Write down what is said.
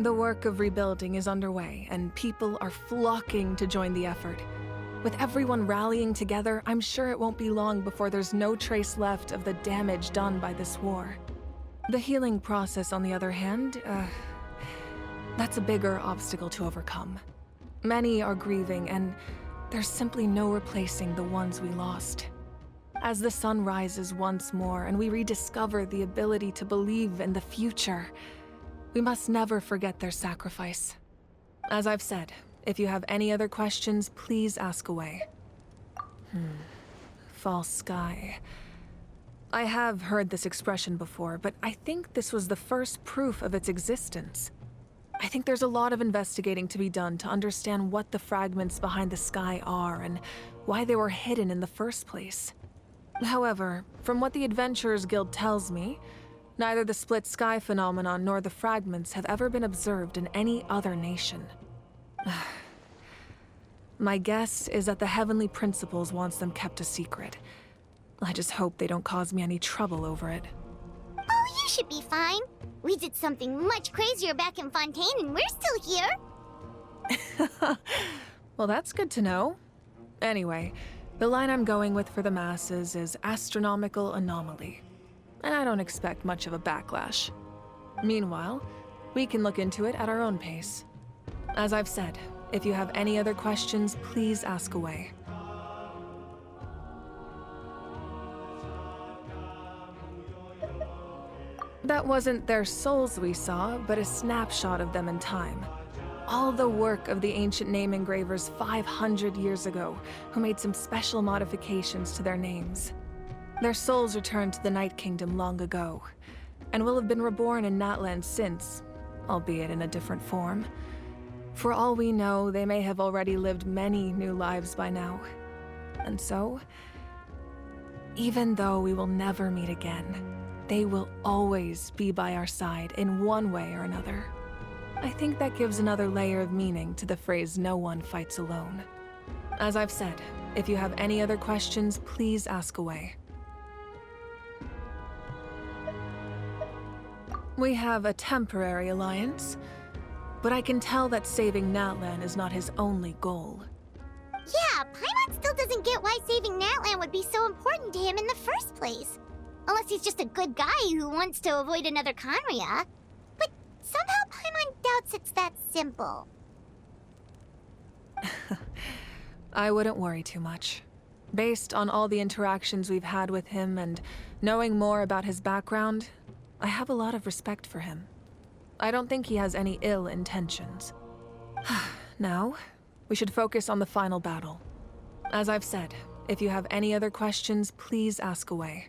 The work of rebuilding is underway, and people are flocking to join the effort. With everyone rallying together, I'm sure it won't be long before there's no trace left of the damage done by this war. The healing process, on the other hand, that's a bigger obstacle to overcome. Many are grieving, and there's simply no replacing the ones we lost. As the sun rises once more and we rediscover the ability to believe in the future, we must never forget their sacrifice. As I've said, if you have any other questions, please ask away. False sky. I have heard this expression before, but I think this was the first proof of its existence. I think there's a lot of investigating to be done to understand what the fragments behind the sky are and why they were hidden in the first place. However, from what the Adventurers Guild tells me, neither the split sky phenomenon nor the fragments have ever been observed in any other nation. My guess is that the Heavenly Principles wants them kept a secret. I just hope they don't cause me any trouble over it. Oh, you should be fine. We did something much crazier back in Fontaine and we're still here. Well, that's good to know. Anyway, the line I'm going with for the masses is astronomical anomaly. And I don't expect much of a backlash. Meanwhile, we can look into it at our own pace. As I've said, if you have any other questions, please ask away. That wasn't their souls we saw, but a snapshot of them in time. All the work of the ancient name engravers 500 years ago, who made some special modifications to their names. Their souls returned to the Night Kingdom long ago, and will have been reborn in Natland since, albeit in a different form. For all we know, they may have already lived many new lives by now. And so, even though we will never meet again, they will always be by our side in one way or another. I think that gives another layer of meaning to the phrase, "no one fights alone." As I've said, if you have any other questions, please ask away. We have a temporary alliance, but I can tell that saving Natlan is not his only goal. Yeah, Paimon still doesn't get why saving Natlan would be so important to him in the first place. Unless he's just a good guy who wants to avoid another Conria. But somehow Paimon doubts it's that simple. I wouldn't worry too much. Based on all the interactions we've had with him and knowing more about his background, I have a lot of respect for him. I don't think he has any ill intentions. Now, we should focus on the final battle. As I've said, if you have any other questions, please ask away.